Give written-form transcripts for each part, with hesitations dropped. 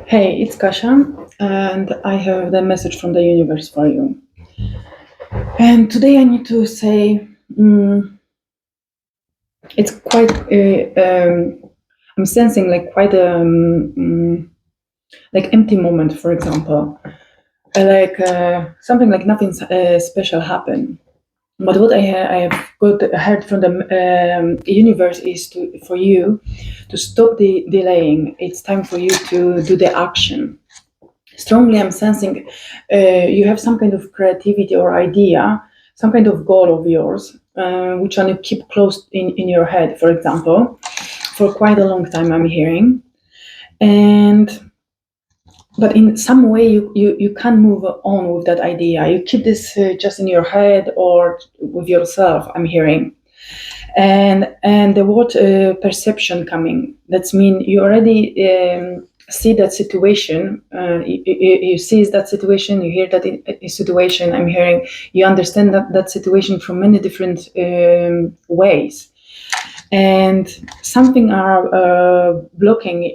Hey, it's Kasha, and I have the message from the universe for you. And today I need to say it's quite, I'm sensing like quite a like empty moment, for example. Something like nothing special happened. But what I have heard from the universe is for you to stop the delaying. It's time for you to do the action. Strongly I'm sensing you have some kind of creativity or idea, some kind of goal of yours, which one you keep close in your head, for example, for quite a long time I'm hearing. And but in some way you can move on with that idea. You keep this just in your head or with yourself, I'm hearing. And the word perception coming, that's mean you already see that situation, you see that situation, you hear that situation, I'm hearing, you understand that situation from many different ways, and something are blocking.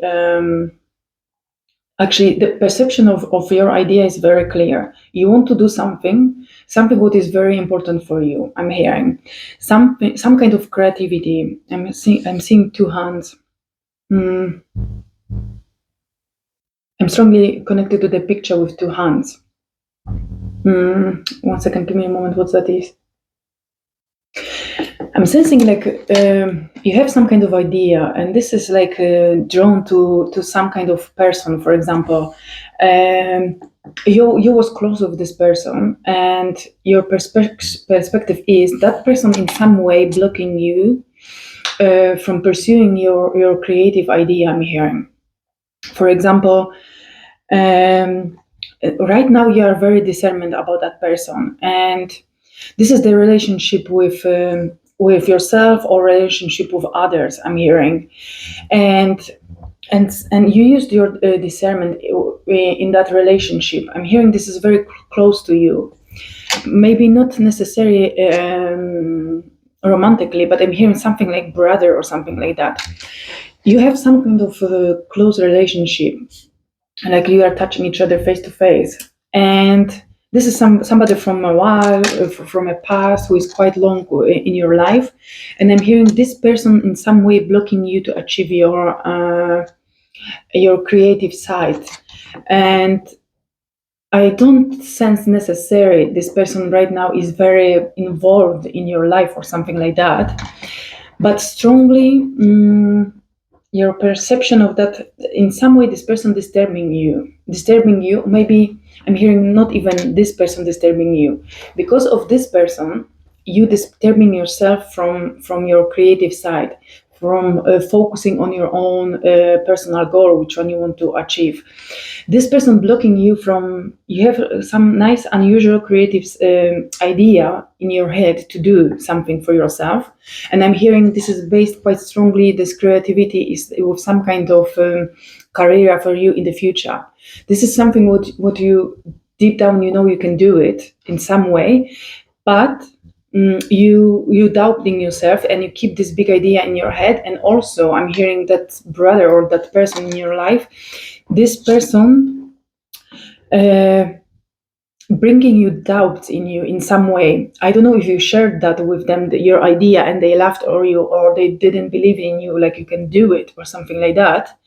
Actually, the perception of your idea is very clear. You want to do something what is very important for you. I'm hearing some kind of creativity. I'm seeing two hands. Mm, I'm strongly connected to the picture with two hands. 1 second, give me a moment. What that is? I'm sensing like you have some kind of idea, and this is like drawn to some kind of person. For example, you was close with this person, and your perspective is that person in some way blocking you from pursuing your creative idea. I'm hearing, for example. Um, right now you are very discernment about that person, and this is the relationship with yourself or relationship with others, I'm hearing. And and and you used your discernment in that relationship. I'm hearing this is very close to you, maybe not necessarily romantically, but I'm hearing something like brother or something like that. You have some kind of close relationship, like you are touching each other face to face, and this is somebody from a while, from a past, who is quite long in your life, and I'm hearing this person in some way blocking you to achieve your creative side. And I don't sense necessarily this person right now is very involved in your life or something like that, but strongly your perception of that, in some way this person disturbing you. Maybe I'm hearing not even this person disturbing you, because of this person you disturbing yourself from your creative side, from focusing on your own personal goal, which one you want to achieve. This person blocking you from, you have some nice unusual creative idea in your head to do something for yourself, and I'm hearing this is based quite strongly, this creativity is with some kind of career for you in the future. This is something what you deep down you know you can do it in some way, but you doubting yourself, and you keep this big idea in your head. And also I'm hearing that brother or that person in your life, this person uh, bringing you doubts in you in some way. I don't know if you shared that with them, your idea, and they laughed, or they didn't believe in you, like you can do it or something like that.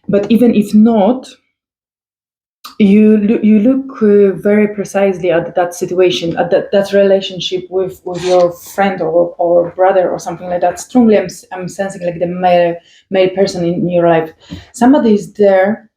But even if not, you look very precisely at that situation, at that relationship with your friend or brother or something like that. Strongly I'm sensing like the male person in your life. Somebody is there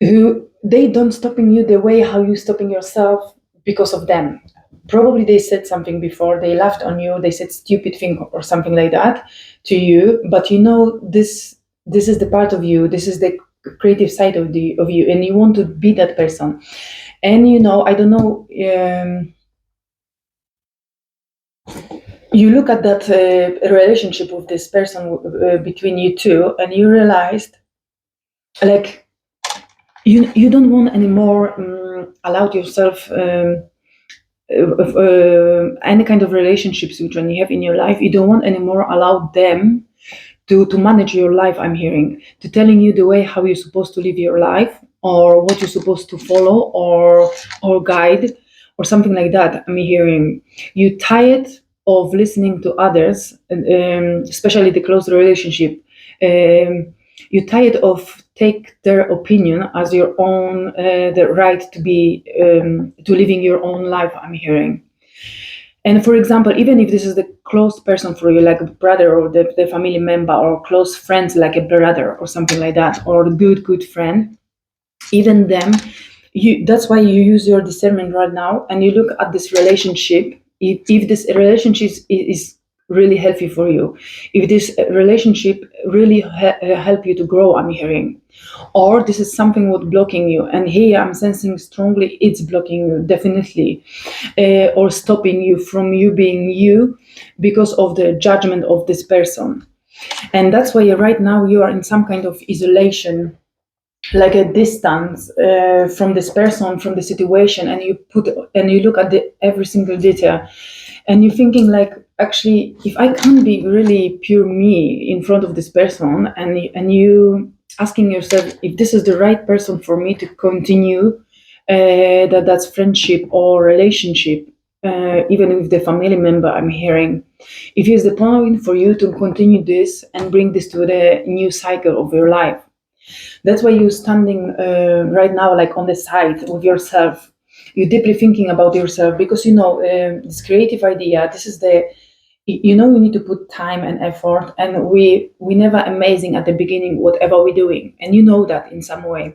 who they don't stopping you the way how you stopping yourself because of them. Probably they said something before, they laughed on you, they said stupid thing or something like that to you, but you know this is the part of you, this is the creative side of you, and you want to be that person. And you know, I don't know, you look at that relationship with this person between you two, and you realized like you don't want anymore allowed yourself of any kind of relationships which one you have in your life. You don't want anymore allow them to manage your life, I'm hearing, to telling you the way how you're supposed to live your life, or what you're supposed to follow, or guide, or something like that. I'm hearing you tired of listening to others, and, especially the close relationship. You're tired of take their opinion as your own, the right to be, to living your own life, I'm hearing. And for example, even if this is the close person for you, like a brother, or the family member, or close friends like a brother or something like that, or a good friend, even them, that's why you use your discernment right now, and you look at this relationship. If this relationship is really healthy for you, if this relationship really help you to grow, I'm hearing, or this is something what blocking you, and here I'm sensing strongly it's blocking you definitely, or stopping you from you being you because of the judgment of this person. And that's why right now you are in some kind of isolation, like a distance, from this person, from the situation, and you look at the every single detail, and you're thinking like, actually, if I can't be really pure me in front of this person, and you asking yourself if this is the right person for me to continue, that's friendship or relationship, even with the family member, I'm hearing, if it's the point for you to continue this and bring this to the new cycle of your life. That's why you're standing, right now, like on the side with yourself. You're deeply thinking about yourself, because this creative idea. This is you need to put time and effort, and we never amazing at the beginning, whatever we're doing, and you know that in some way.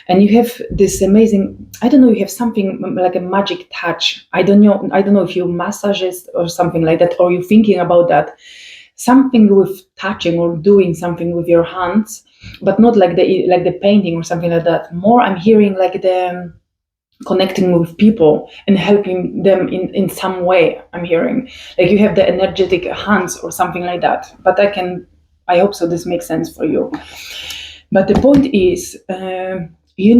And you have this amazing. I don't know. You have something like a magic touch. I don't know. I don't know if you massagist or something like that, or you're thinking about that. Something with touching or doing something with your hands, but not like the painting or something like that. More, I'm hearing like the connecting with people and helping them in some way. I'm hearing like you have the energetic hands or something like that. But I hope so this makes sense for you. But the point is, you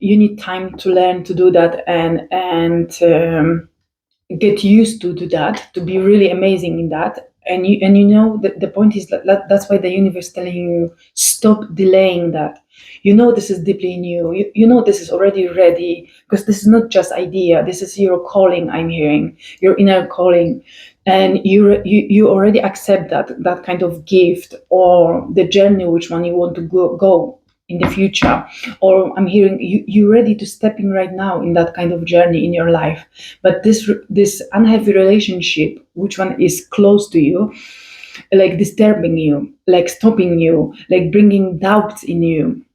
need time to learn to do that, and get used to do that, to be really amazing in that. And the point is that's why the universe telling you stop delaying that. This is deeply in you. This is already ready, because this is not just idea. This is your calling. I'm hearing your inner calling, and you already accept that kind of gift, or the journey which one you want to go in the future. Or I'm hearing you ready to step in right now in that kind of journey in your life. But this unhealthy relationship, which one is close to you, like disturbing you, like stopping you, like bringing doubts in you.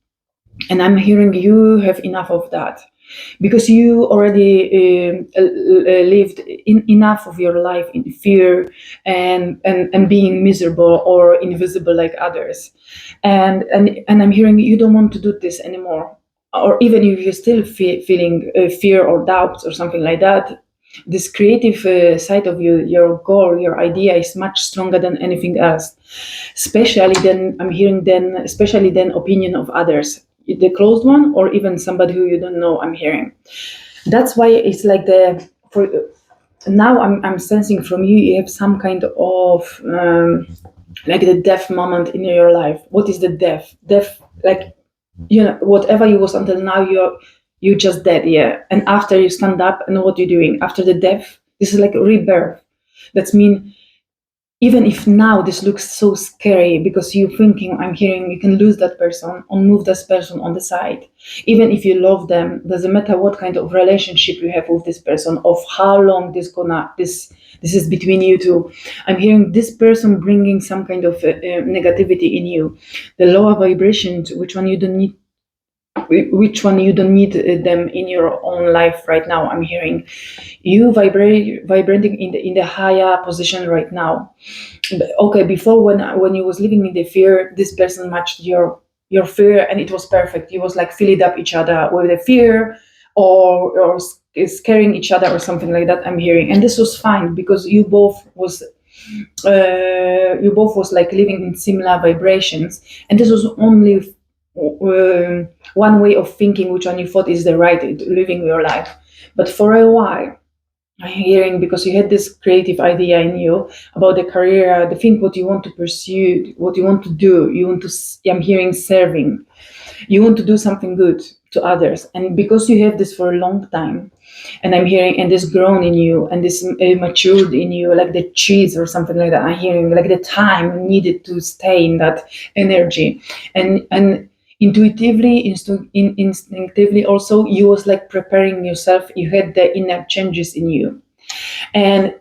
And I'm hearing you have enough of that, because you already lived enough of your life in fear, and being miserable or invisible like others. And I'm hearing you don't want to do this anymore. Or even if you're still feeling fear or doubts or something like that, this creative side of you, your goal, your idea is much stronger than anything else. Especially then opinion of others, the closed one, or even somebody who you don't know. I'm hearing. That's why it's like for now. I'm sensing from you. You have some kind of like the death moment in your life. What is the death? Death, like whatever you was until now, you just dead, yeah. And after you stand up, and what you're doing after the death, this is like a rebirth. That's mean, even if now this looks so scary, because you're thinking, I'm hearing, you can lose that person or move this person on the side. Even if you love them, doesn't matter what kind of relationship you have with this person, of how long this is between you two. I'm hearing this person bringing some kind of negativity in you, the lower vibrations, which one you don't need them in your own life right now. I'm hearing you vibrating in the higher position right now. Okay, before, when you was living in the fear, this person matched your fear, and it was perfect. You was like filling up each other with the fear, or scaring each other or something like that. I'm hearing, and this was fine, because you both was like living in similar vibrations, and this was only one way of thinking, which one you thought is the right living your life. But for a while, I'm hearing because you had this creative idea in you about the career, the thing what you want to pursue, what you want to do. You want to. I'm hearing serving. You want to do something good to others, and because you have this for a long time, and I'm hearing, and this grown in you, and this matured in you, like the cheese or something like that. I'm hearing like the time needed to stay in that energy, and intuitively, instinctively, also you was like preparing yourself. You had the inner changes in you, and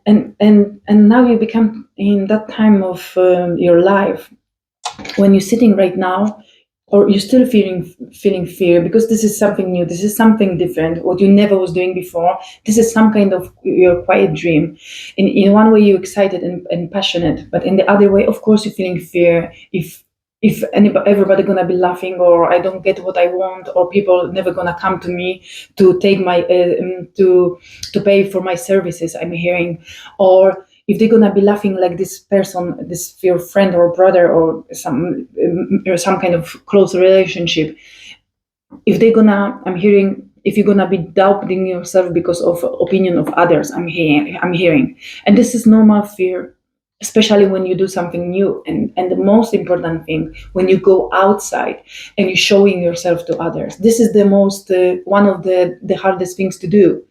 now you become in that time of your life when you're sitting right now, or you're still feeling fear because this is something new, this is something different, what you never was doing before. This is some kind of your quiet dream. In one way you're excited and passionate, but in the other way, of course, you're feeling fear. If everybody gonna be laughing, or I don't get what I want, or people never gonna come to me to take my to pay for my services, I'm hearing, or if they're gonna be laughing like this person, this your friend or brother or some kind of close relationship, if they're gonna, I'm hearing, if you're gonna be doubting yourself because of opinion of others, I'm hearing, and this is normal fear, especially when you do something new, and the most important thing, when you go outside and you're showing yourself to others, this is the most one of the hardest things to do,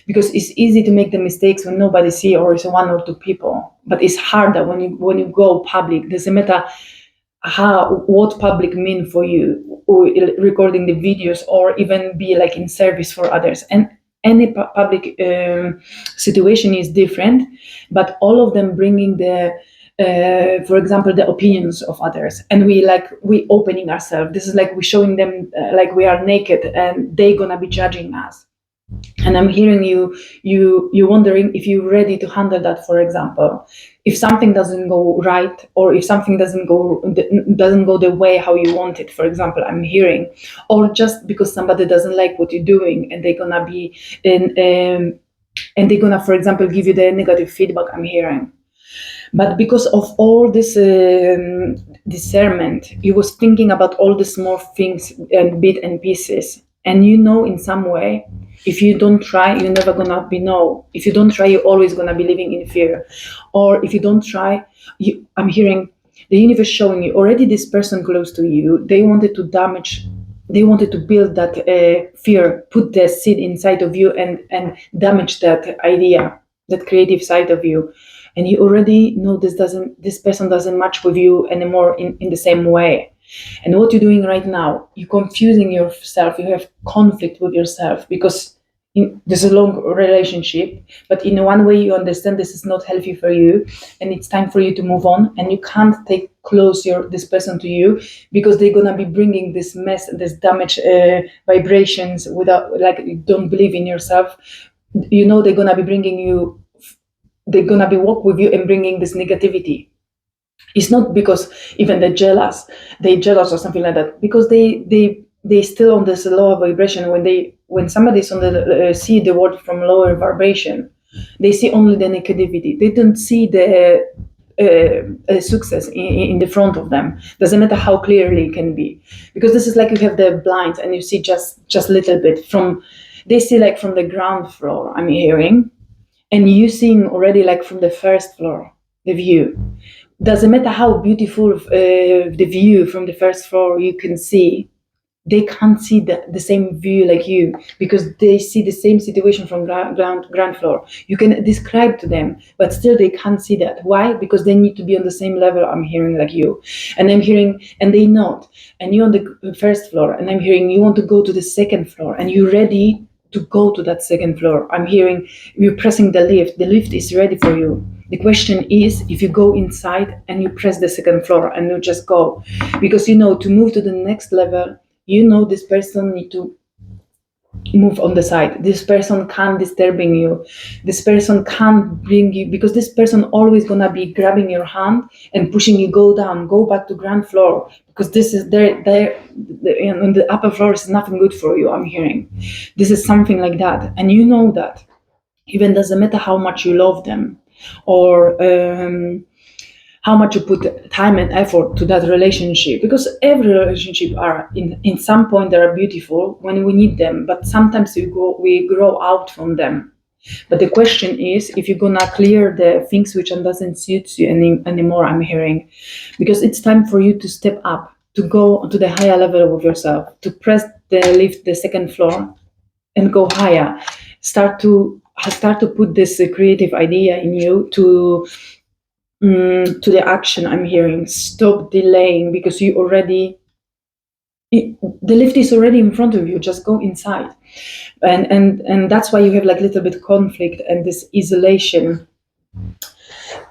because it's easy to make the mistakes when nobody see, or it's one or two people, but it's harder when you go public. Doesn't matter how what public mean for you, or recording the videos, or even be like in service for others, and any public situation is different, but all of them bringing the for example, the opinions of others, and we opening ourselves. This is like we showing them like we are naked, and they gonna be judging us. And I'm hearing you wondering if you're ready to handle that. For example, if something doesn't go right, or if something doesn't go the way how you want it, for example, I'm hearing, or just because somebody doesn't like what you're doing, and they're gonna be in and they're gonna, for example, give you the negative feedback, I'm hearing. But because of all this discernment, you was thinking about all the small things and bit and pieces, and in some way, if you don't try, you're never gonna be know. If you don't try, you're always gonna be living in fear. Or if you don't try, I'm hearing the universe showing you already this person close to you. They wanted to damage. They wanted to build that fear, put the seed inside of you, and damage that idea, that creative side of you. And you already know this person doesn't match with you anymore in the same way. And what you're doing right now, you're confusing yourself. You have conflict with yourself because there's a long relationship, but in one way you understand this is not healthy for you, and it's time for you to move on. And you can't take close this person to you, because they're gonna be bringing this mess, this damage vibrations, without, like, you don't believe in yourself. They're gonna be bringing you. They're gonna be walk with you and bringing this negativity. It's not because even they jealous or something like that, because they still on this lower vibration. When somebody's on the see the world from lower vibration, they see only the negativity. They don't see the success in the front of them. Doesn't matter how clearly it can be, because this is like you have the blinds and you see just little bit from. They see like from the ground floor, I'm hearing, and you seeing already like from the first floor the view. Doesn't matter how beautiful the view from the first floor you can see, they can't see the same view like you, because they see the same situation from ground floor. You can describe to them, but still they can't see that. Why? Because they need to be on the same level, I'm hearing, like you. And I'm hearing, and they not. And you're on the first floor, and I'm hearing you want to go to the second floor, and you're ready to go to that second floor. I'm hearing you're pressing the lift is ready for you. The question is if you go inside and you press the second floor and you just go, because to move to the next level, this person need to move on the side. This person can't disturbing you. This person can't bring you, because this person always gonna be grabbing your hand and pushing you go down, go back to ground floor, because this is there on the upper floor is nothing good for you. I'm hearing this is something like that, and that even doesn't matter how much you love them, or how much you put time and effort to that relationship, because every relationship are in some point they are beautiful when we need them, but sometimes we grow out from them. But the question is if you're gonna clear the things which doesn't suit you anymore, I'm hearing, because it's time for you to step up, to go to the higher level of yourself, to press the lift, the second floor, and go higher. Start to put this creative idea in you to the action. I'm hearing, stop delaying, because the lift is already in front of you. Just go inside, and that's why you have like little bit conflict and this isolation.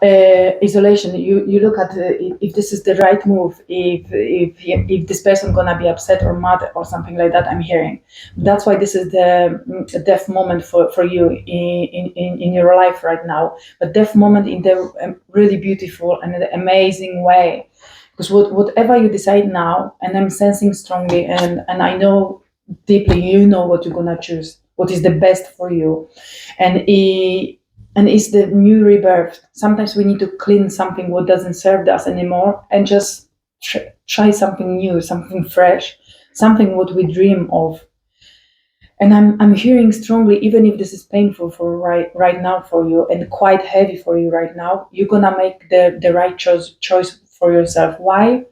You look at if this is the right move, if this person gonna be upset or mad or something like that. I'm hearing that's why this is the deaf moment for you in your life right now, but deaf moment in the really beautiful and amazing way. Because whatever you decide now, and I'm sensing strongly, and I know deeply, you know what you're gonna choose, what is the best for you, and it's the new rebirth. Sometimes we need to clean something what doesn't serve us anymore, and just try something new, something fresh, something what we dream of. And I'm hearing strongly, even if this is painful for right now for you and quite heavy for you right now, you're gonna make the right choice for yourself. Why?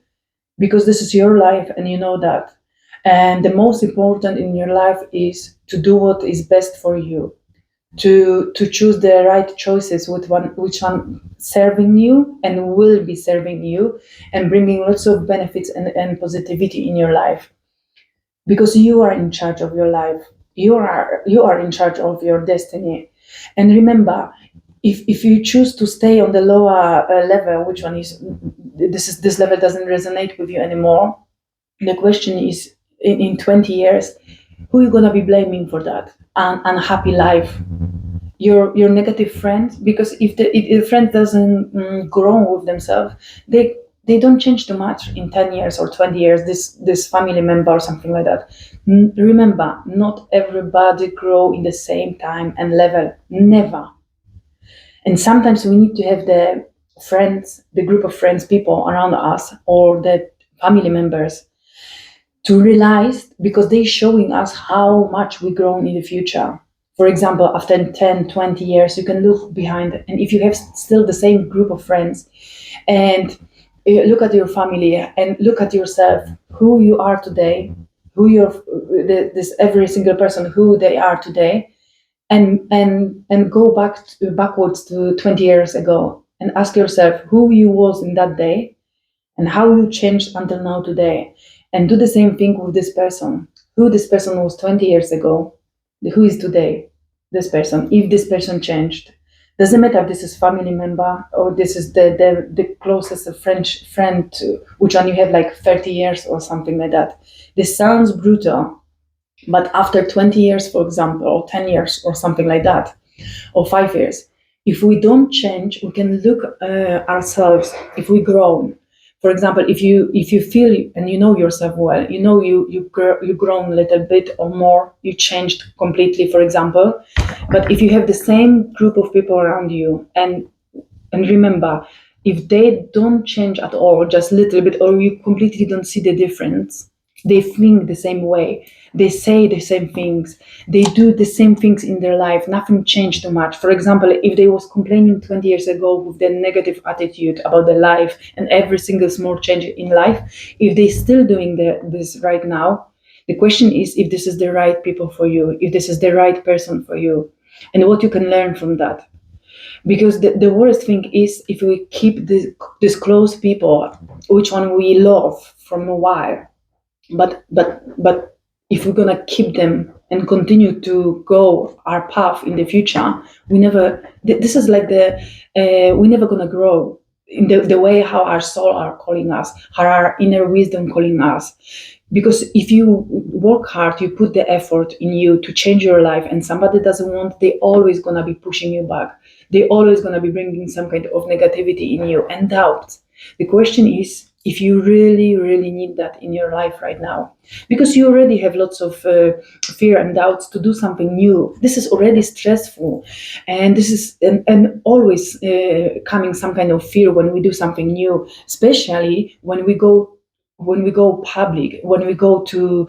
Because this is your life, and you know that. And the most important in your life is to do what is best for you, to choose the right choices with which one serving you and will be serving you and bringing lots of benefits and positivity in your life, because you are in charge of your life. You are in charge of your destiny. And remember, if you choose to stay on the lower level, which one is this level doesn't resonate with you anymore, the question is, in 20 years, who are you going to be blaming for that unhappy life? Your negative friend? Because if the friend doesn't grow with themselves, they don't change too much in 10 years or 20 years, this family member or something like that. Remember, not everybody grow in the same time and level, never. And sometimes we need to have the friends, the group of friends, people around us, or the family members, to realize, because they're showing us how much we grown in the future. For example, after 10, 20 years, you can look behind, and if you have still the same group of friends, and look at your family and look at yourself, who you are today, who this every single person, who they are today, and go backwards to 20 years ago and ask yourself who you was in that day and how you changed until now today, and do the same thing with this person, who this person was 20 years ago, who is today this person, if this person changed. Doesn't matter if this is family member or this is the closest friend to which one you have like 30 years or something like that. This sounds brutal, but after 20 years, for example, or 10 years or something like that, or 5 years, if we don't change, we can look ourselves, if we grow. For example, if you feel and you know yourself well, you know you grown a little bit or more, you changed completely, for example. But if you have the same group of people around you, and remember, if they don't change at all, just a little bit, or you completely don't see the difference, they think the same way, they say the same things, they do the same things in their life, nothing changed too much. For example, if they was complaining 20 years ago with their negative attitude about their life and every single small change in life, if they still doing this right now, the question is if this is the right people for you, if this is the right person for you, and what you can learn from that. Because the worst thing is if we keep these close people, which one we love from a while, but if we're gonna keep them and continue to go our path in the future, we never. This is like we never gonna grow in the way how our soul are calling us, how our inner wisdom calling us. Because if you work hard, you put the effort in you to change your life, and somebody doesn't want, they always gonna be pushing you back. They always gonna be bringing some kind of negativity in you and doubt. The question is if you really, really need that in your life right now, because you already have lots of fear and doubts to do something new. This is already stressful, and this is and always coming some kind of fear when we do something new, especially when we go public, when we go to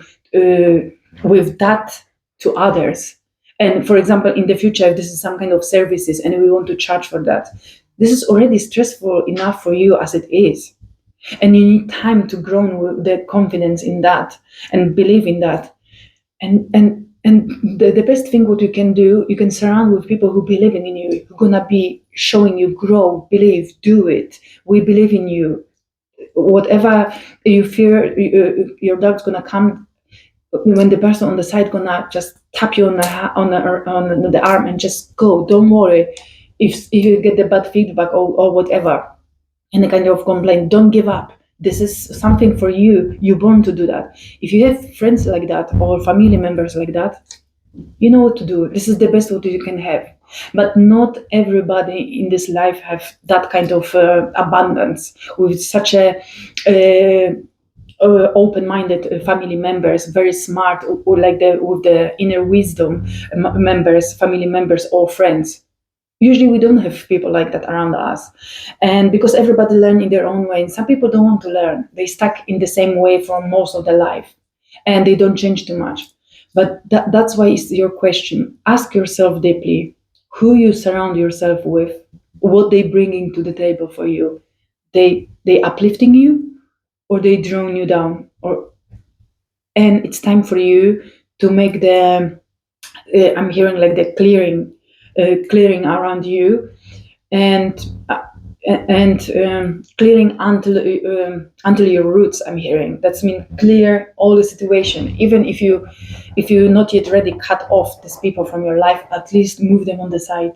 with that to others. And for example, in the future, if this is some kind of services and we want to charge for that, this is already stressful enough for you as it is. And you need time to grow with the confidence in that and believe in that. And the best thing what you can do, you can surround with people who believe in you, who gonna be showing you grow, believe, do it. We believe in you. Whatever you fear, your doubt's gonna come when the person on the side gonna just tap you on the arm and just go. Don't worry. If you get the bad feedback or whatever, any kind of complaint, don't give up. This is something for you. You're born to do that. If you have friends like that or family members like that, you know what to do. This is the best what you can have. But not everybody in this life have that kind of abundance with such a open-minded family members, very smart, or like with the inner wisdom members, family members, or friends. Usually we don't have people like that around us, and because everybody learn in their own way, and some people don't want to learn, they stuck in the same way for most of their life, and they don't change too much. But that's why it's your question. Ask yourself deeply who you surround yourself with, what they bringing to the table for you. They uplifting you, or they drawing you down, or and it's time for you to make the I'm hearing like the clearing around you, and clearing until your roots. I'm hearing that's mean clear all the situation. Even if you not yet ready, cut off these people from your life. At least move them on the side.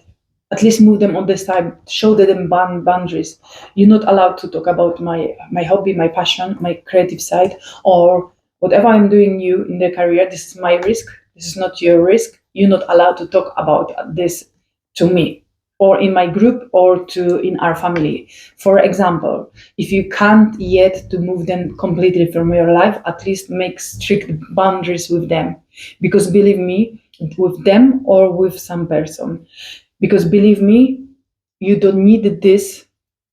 At least move them on the side. Show them boundaries. You're not allowed to talk about my hobby, my passion, my creative side, or whatever I'm doing new in the career. This is my risk. This is not your risk. You're not allowed to talk about this to me or in my group or to in our family. For example, if you can't yet to move them completely from your life, at least make strict boundaries with them. Because believe me, with them or with some person. Because believe me, you don't need this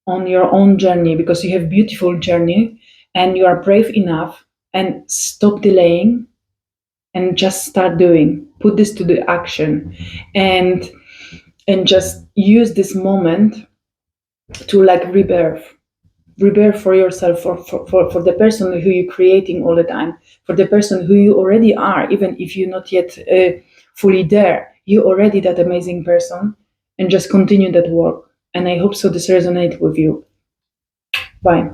on your own journey, because you have beautiful journey and you are brave enough, and stop delaying and just start doing. Put this to the action, and just use this moment to like rebirth for yourself, for the person who you're creating all the time, for the person who you already are. Even if you're not yet fully there, you're already that amazing person, and just continue that work. And I hope so this resonates with you. Bye.